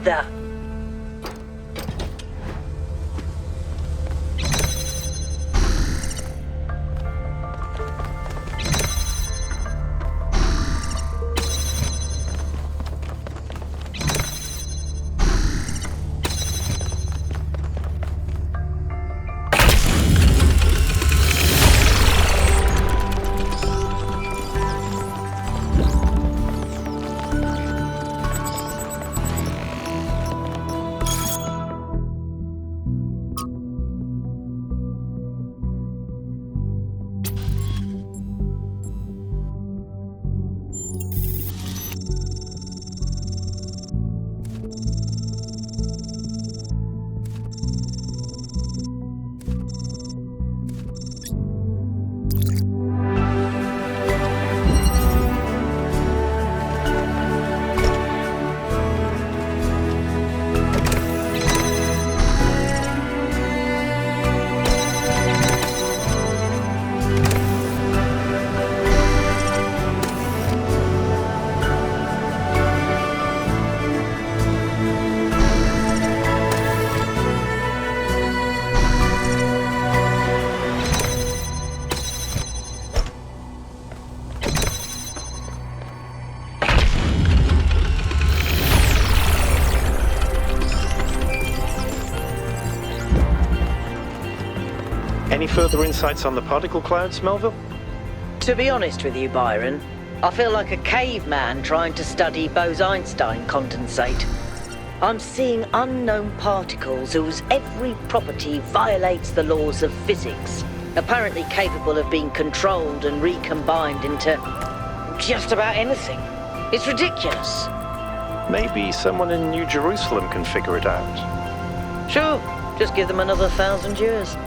the... Any further insights on the particle clouds, Melville? To be honest with you, Byron, I feel like a caveman trying to study Bose-Einstein condensate. I'm seeing unknown particles whose every property violates the laws of physics, apparently capable of being controlled and recombined into just about anything. It's ridiculous. Maybe someone in New Jerusalem can figure it out. Sure, just give them another 1,000 years.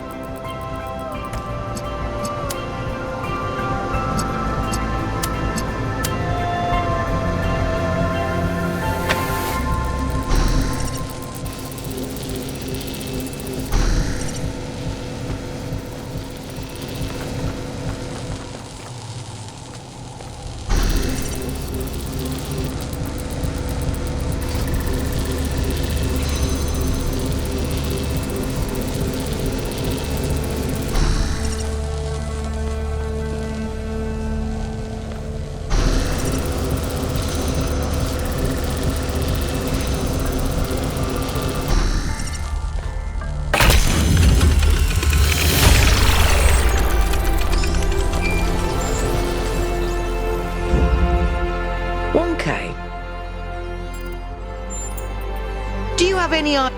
Do you have any idea?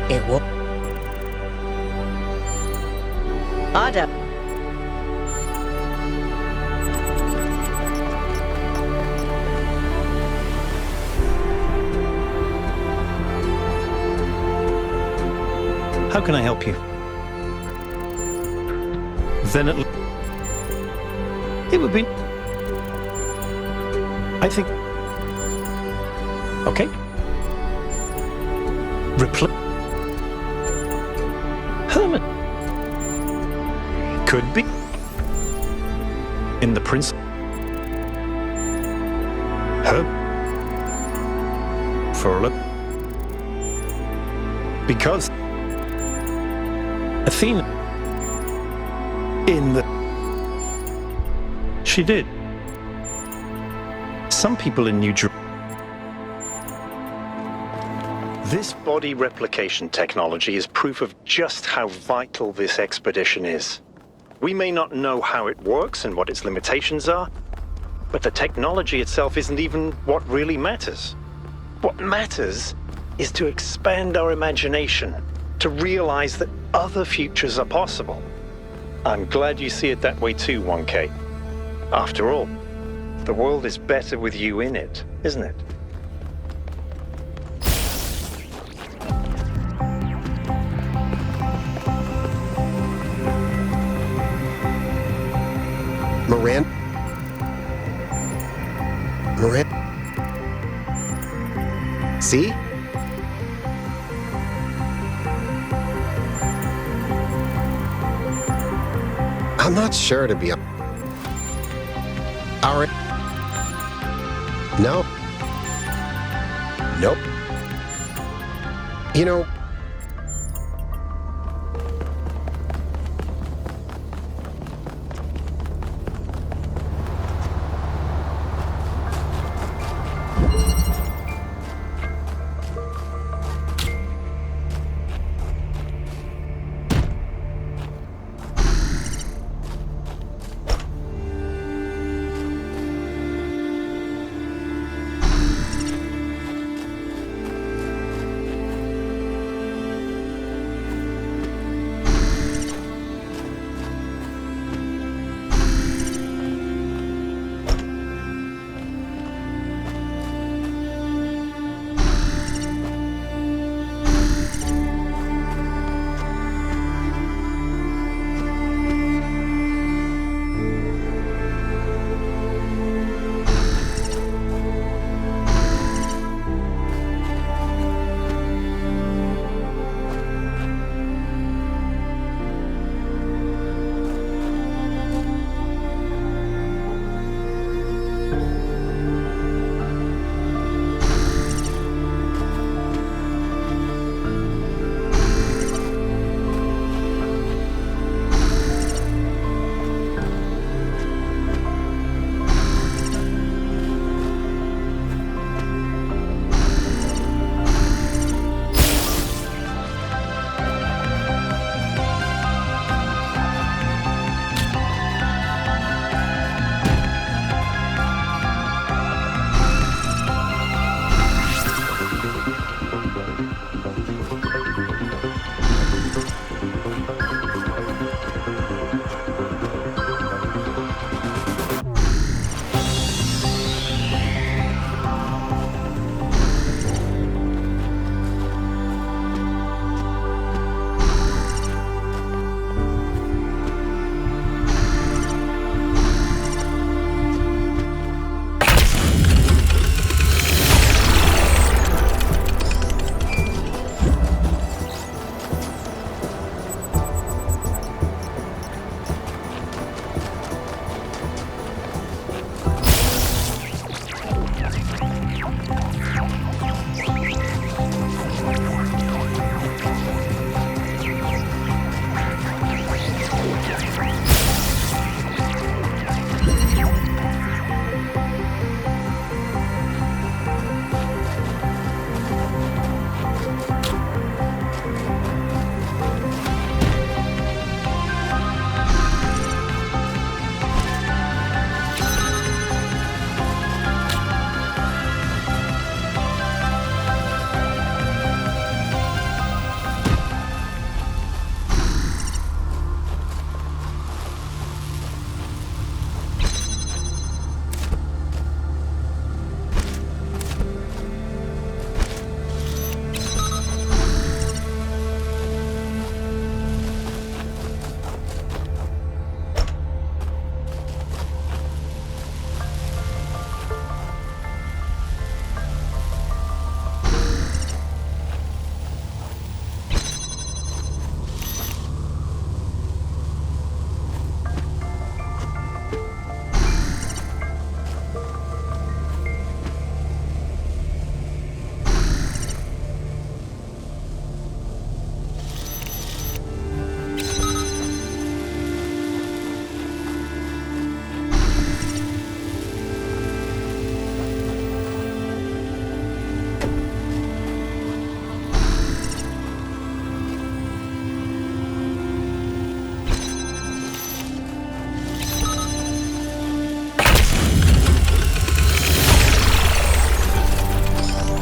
It will. I don't. How can I help you? Then it would be... I think... Okay. Herman. Could be. In the prince. For because Athena in the she did. Some people in New Jerusalem. This body replication technology is proof of just how vital this expedition is. We may not know how it works and what its limitations are, but the technology itself isn't even what really matters. What matters is to expand our imagination, to realize that other futures are possible. I'm glad you see it that way too, 1K. After all, the world is better with you in it, isn't it? Miranda? See? I'm not sure, to be honest. All right. No. Nope. You know,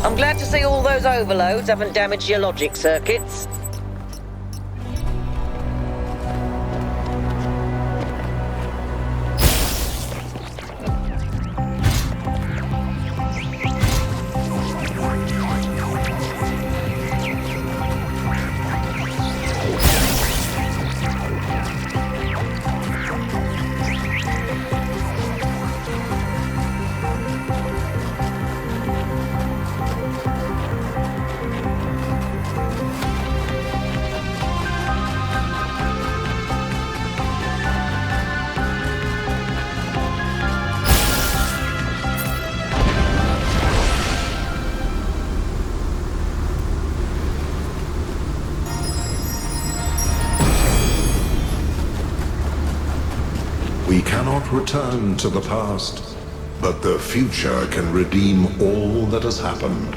I'm glad to see all those overloads haven't damaged your logic circuits. cannot return to the past, but the future can redeem all that has happened.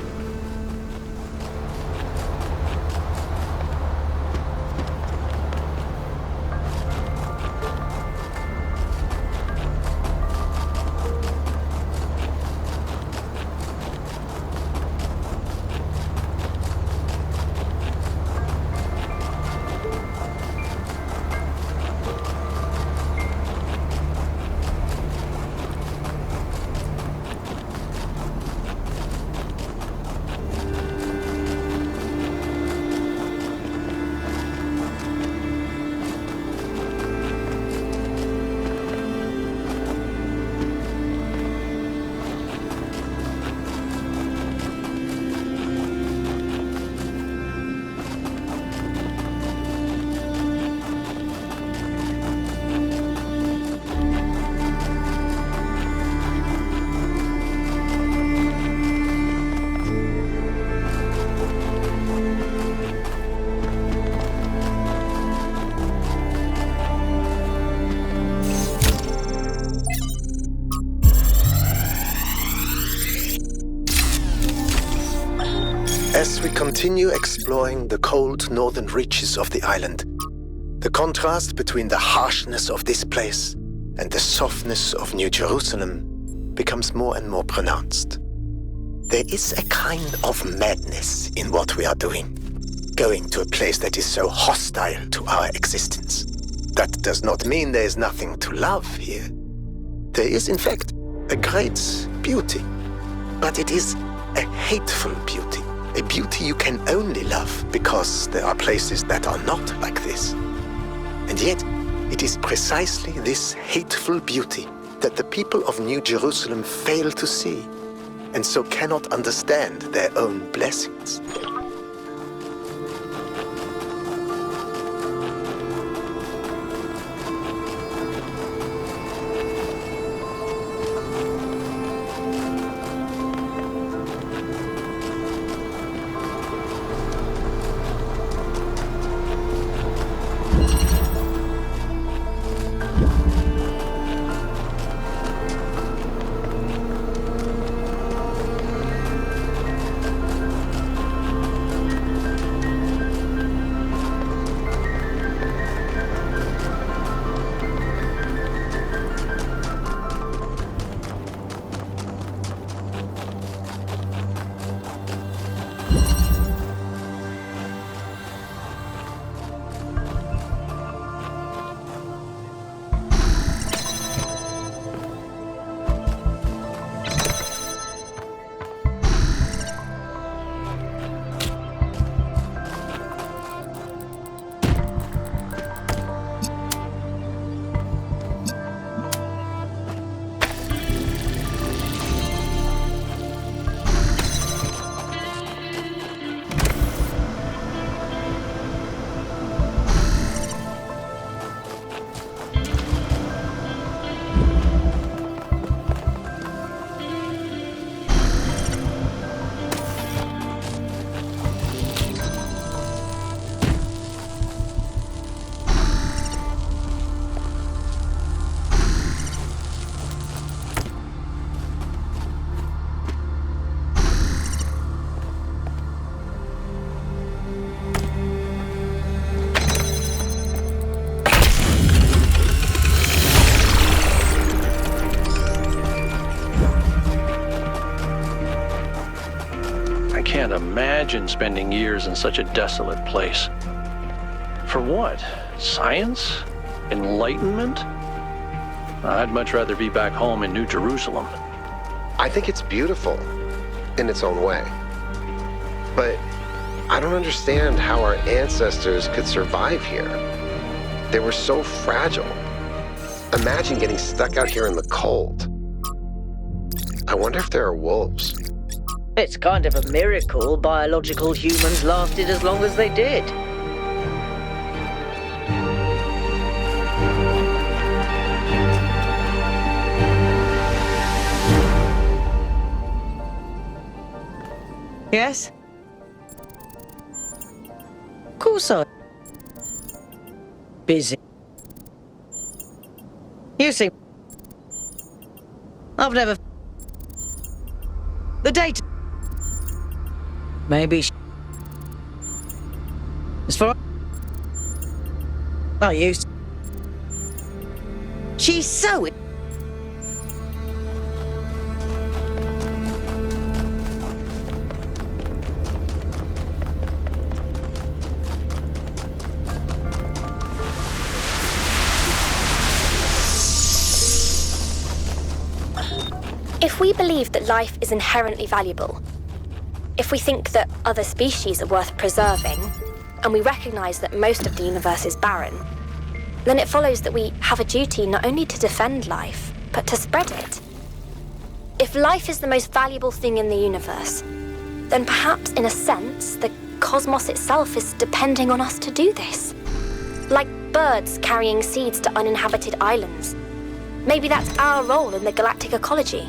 As we continue exploring the cold northern reaches of the island, the contrast between the harshness of this place and the softness of New Jerusalem becomes more and more pronounced. There is a kind of madness in what we are doing, going to a place that is so hostile to our existence. That does not mean there is nothing to love here. There is, in fact, a great beauty, but it is a hateful beauty. A beauty you can only love because there are places that are not like this. And yet, it is precisely this hateful beauty that the people of New Jerusalem fail to see, and so cannot understand their own blessings. I can't imagine spending years in such a desolate place. For what? Science? Enlightenment? I'd much rather be back home in New Jerusalem. I think it's beautiful in its own way. But I don't understand how our ancestors could survive here. They were so fragile. Imagine getting stuck out here in the cold. I wonder if there are wolves. It's kind of a miracle biological humans lasted as long as they did. Yes? Of course I... Busy. You seem... I've never... The data... Maybe as far... I used... She's so... If we believe that life is inherently valuable, if we think that other species are worth preserving, and we recognize that most of the universe is barren, then it follows that we have a duty not only to defend life, but to spread it. If life is the most valuable thing in the universe, then perhaps in a sense, the cosmos itself is depending on us to do this. Like birds carrying seeds to uninhabited islands. Maybe that's our role in the galactic ecology.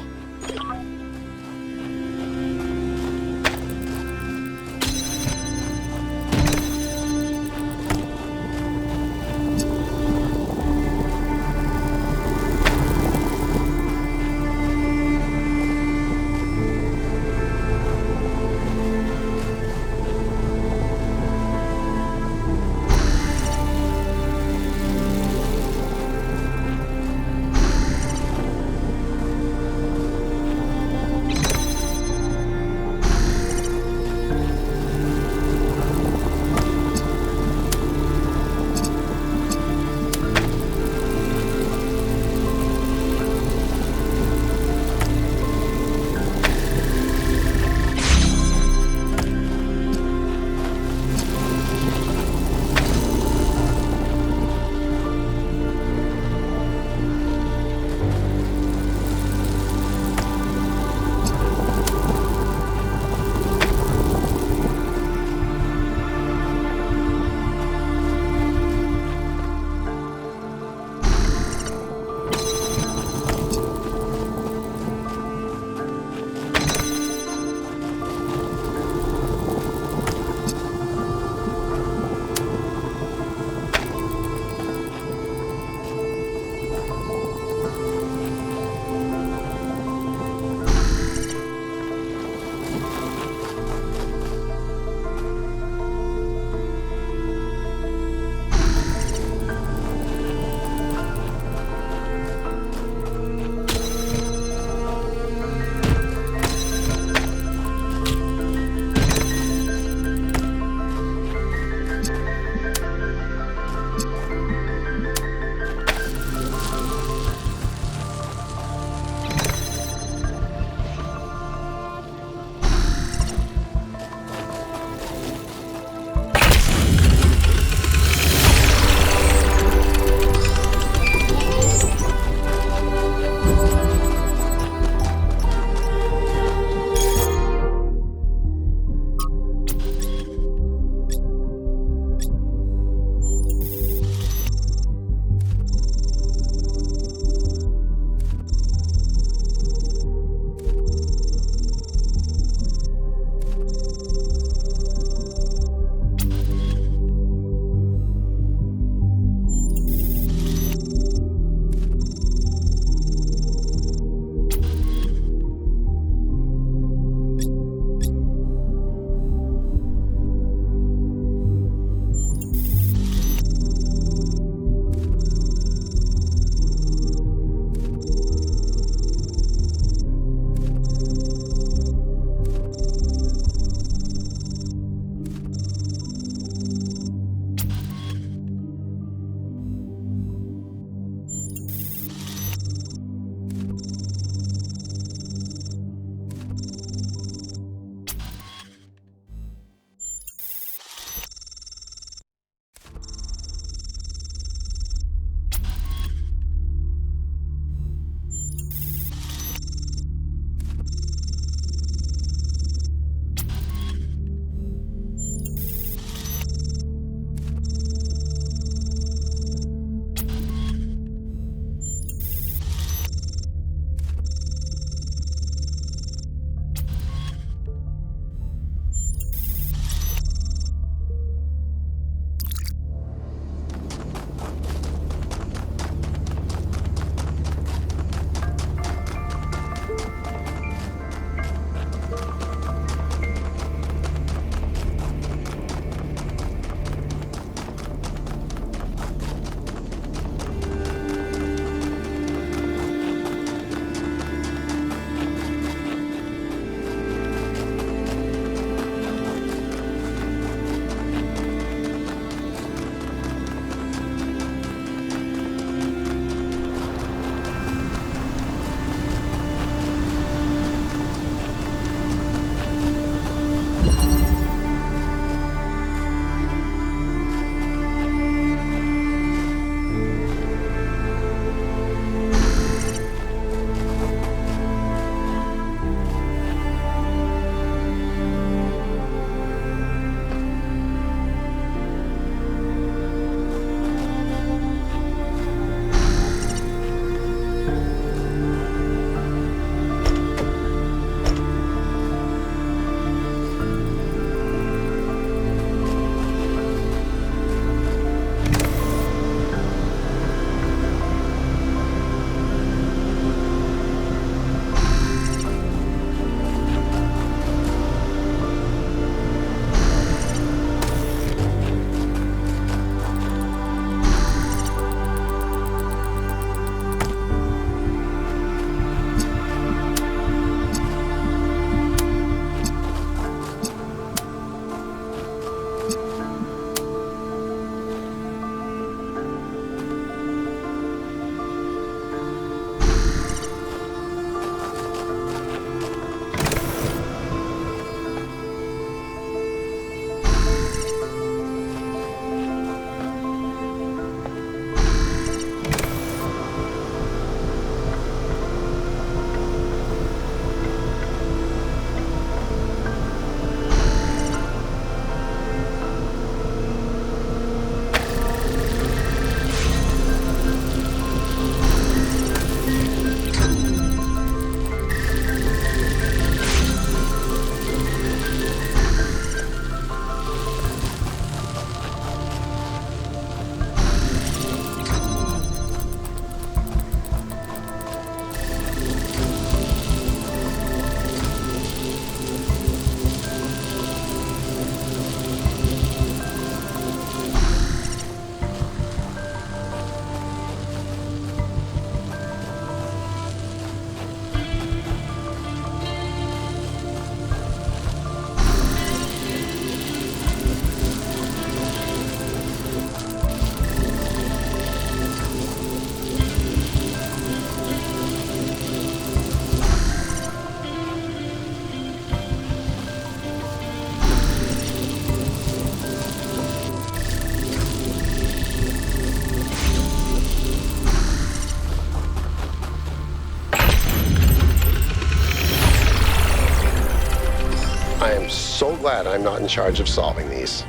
I am so glad I'm not in charge of solving these.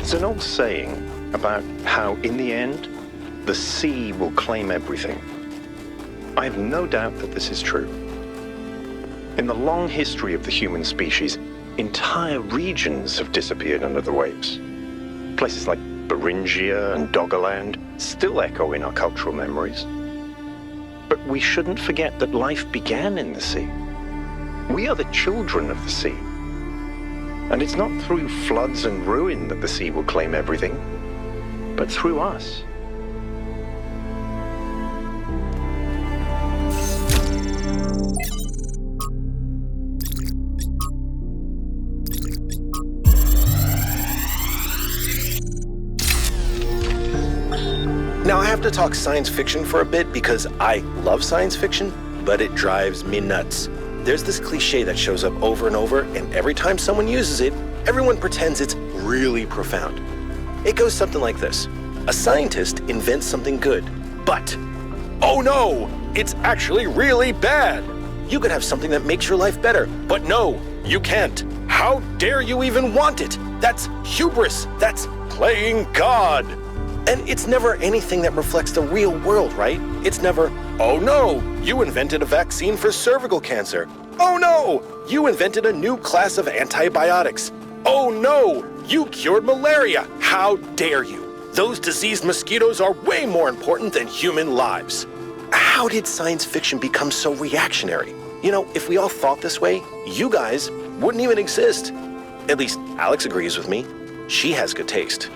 It's an old saying about how, in the end, the sea will claim everything. I have no doubt that this is true. In the long history of the human species, entire regions have disappeared under the waves. Places like Beringia and Doggerland still echo in our cultural memories. But we shouldn't forget that life began in the sea. We are the children of the sea. And it's not through floods and ruin that the sea will claim everything, but through us. Now I have to talk science fiction for a bit because I love science fiction, but it drives me nuts. There's this cliche that shows up over and over, and every time someone uses it, everyone pretends it's really profound. It goes something like this. A scientist invents something good, but, oh no, it's actually really bad. You could have something that makes your life better, but no, you can't. How dare you even want it? That's hubris. That's playing God. And it's never anything that reflects the real world, right? It's never, oh no, you invented a vaccine for cervical cancer. Oh no, you invented a new class of antibiotics. Oh no, you cured malaria. How dare you? Those diseased mosquitoes are way more important than human lives. How did science fiction become so reactionary? You know, if we all thought this way, you guys wouldn't even exist. At least Alex agrees with me. She has good taste.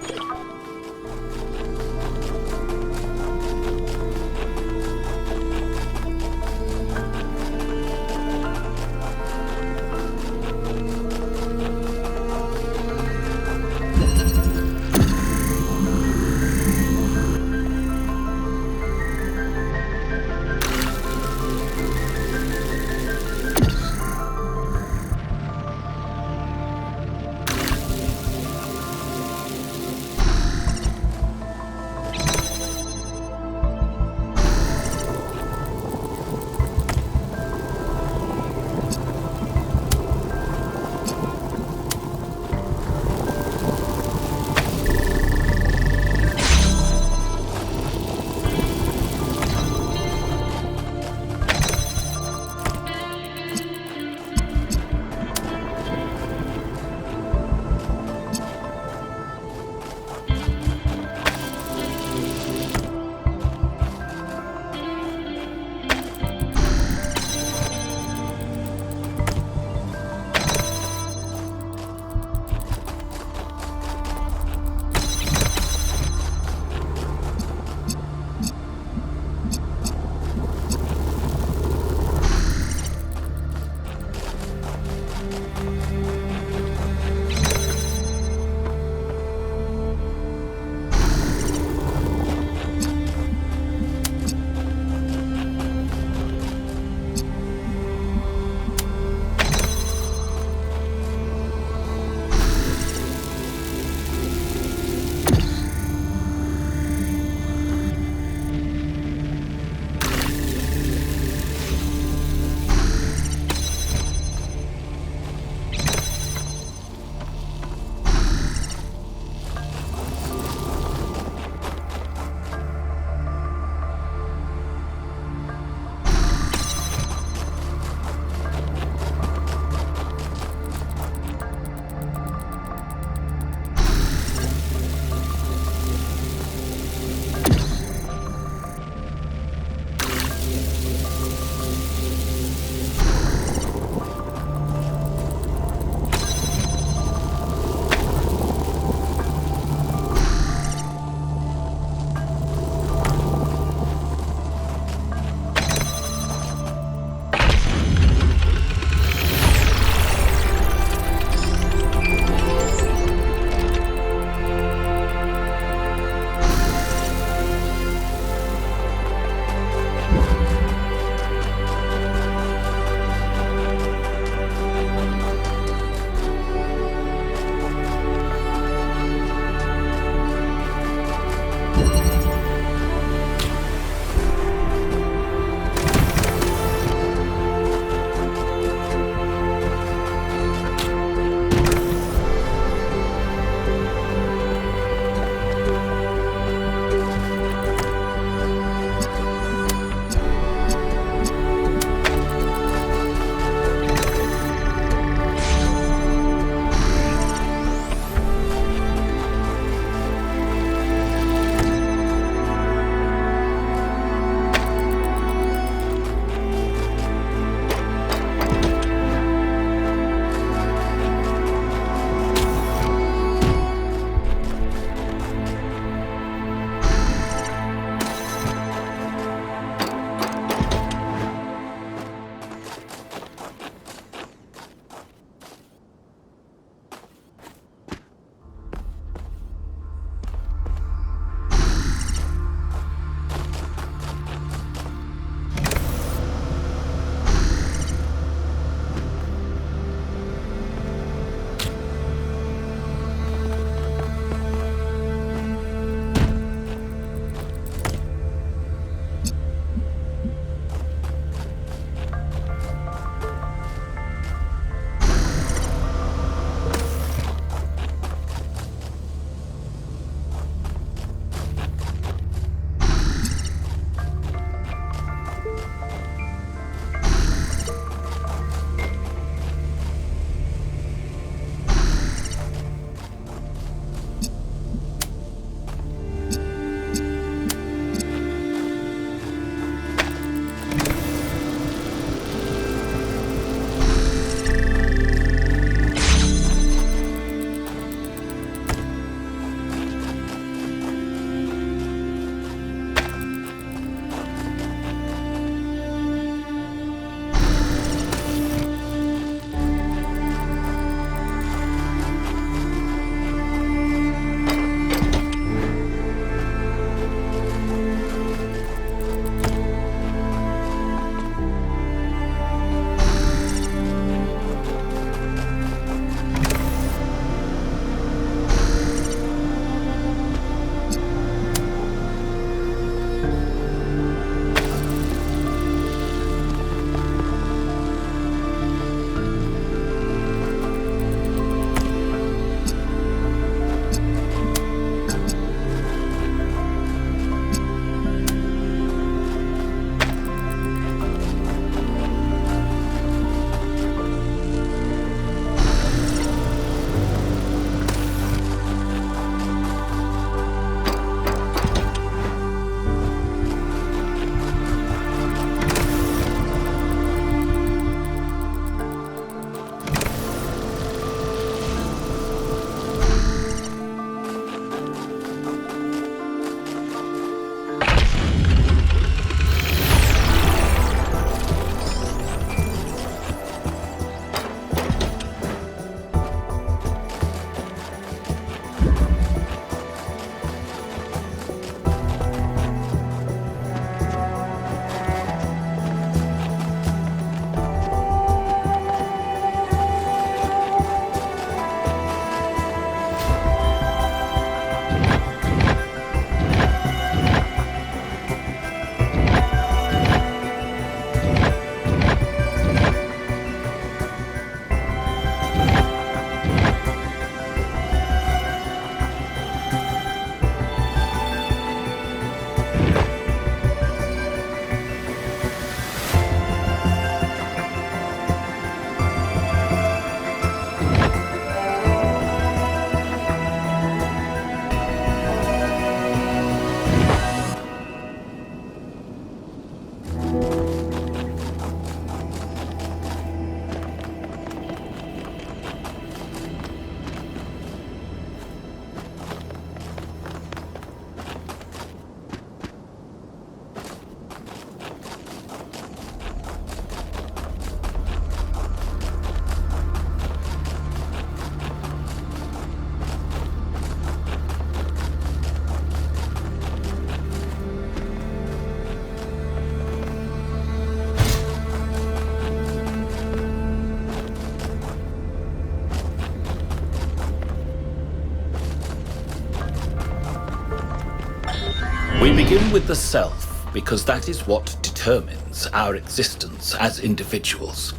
We begin with the self, because that is what determines our existence as individuals.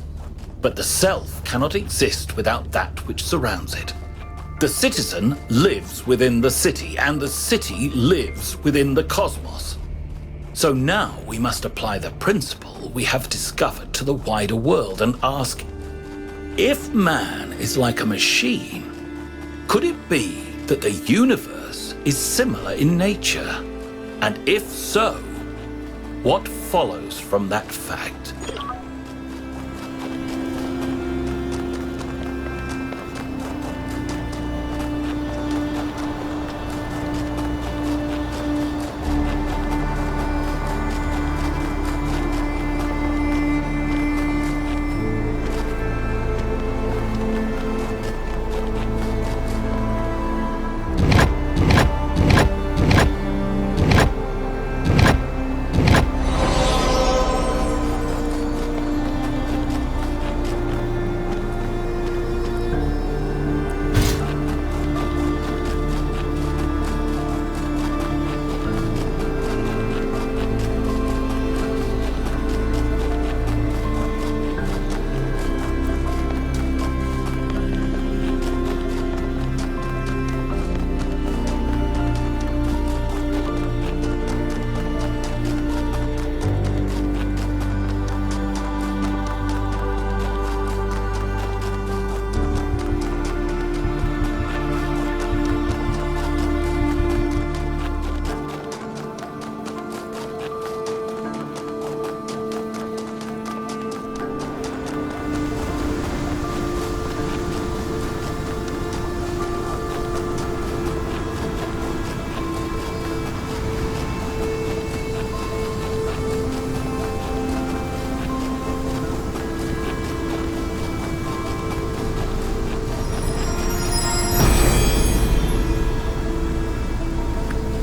But the self cannot exist without that which surrounds it. The citizen lives within the city, and the city lives within the cosmos. So now we must apply the principle we have discovered to the wider world and ask, if man is like a machine, could it be that the universe is similar in nature? And if so, what follows from that fact?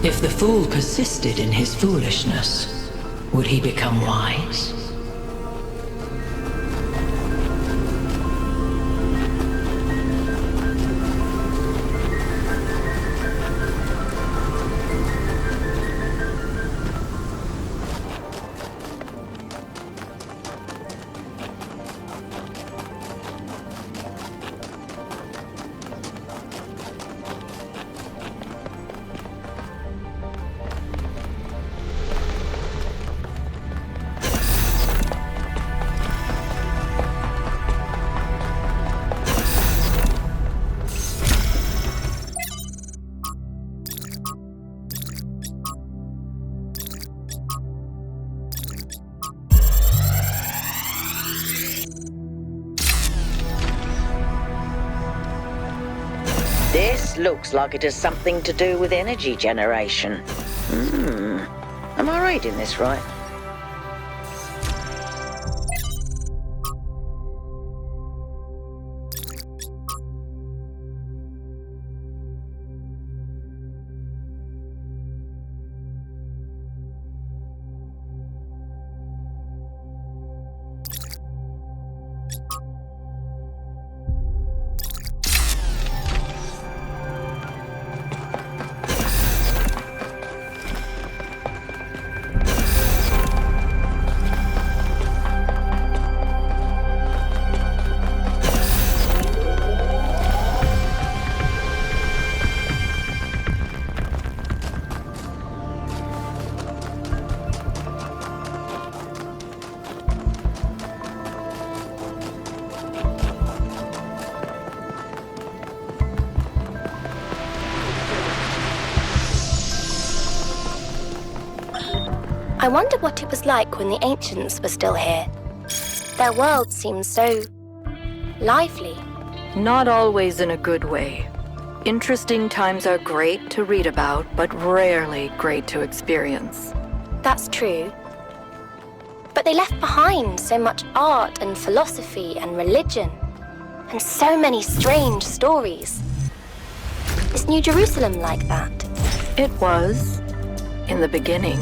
If the fool persisted in his foolishness, would he become wise? This looks like it has something to do with energy generation. Am I reading this right? I wonder what it was like when the ancients were still here. Their world seems so lively. Not always in a good way. Interesting times are great to read about, but rarely great to experience. That's true. But they left behind so much art and philosophy and religion, and so many strange stories. Is New Jerusalem like that? It was, in the beginning.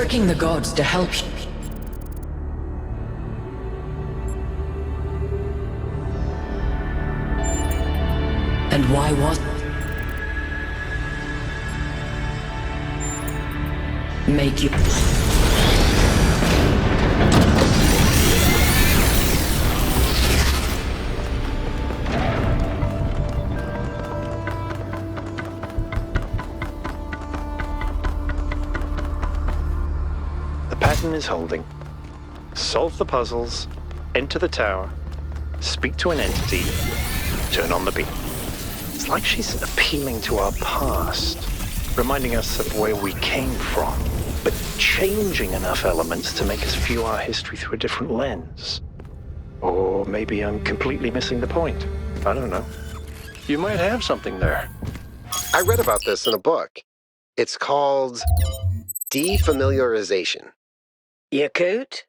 invoking the gods to help you. And why was... Make you... The pattern is holding. Solve the puzzles, enter the tower, speak to an entity, turn on the beam. It's like she's appealing to our past, reminding us of where we came from, but changing enough elements to make us view our history through a different lens. Or maybe I'm completely missing the point. I don't know. You might have something there. I read about this in a book. It's called defamiliarization. Yakut?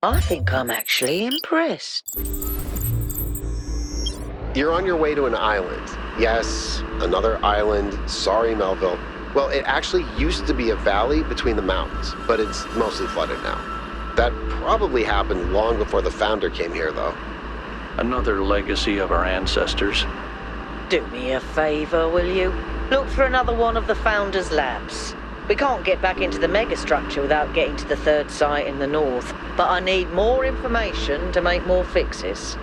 I think I'm actually impressed. You're on your way to an island. Yes, another island. Sorry, Melville. Well, it actually used to be a valley between the mountains, but it's mostly flooded now. That probably happened long before the founder came here, though. Another legacy of our ancestors. Do me a favor, will you? Look for another one of the Founder's labs. We can't get back into the megastructure without getting to the third site in the north, but I need more information to make more fixes.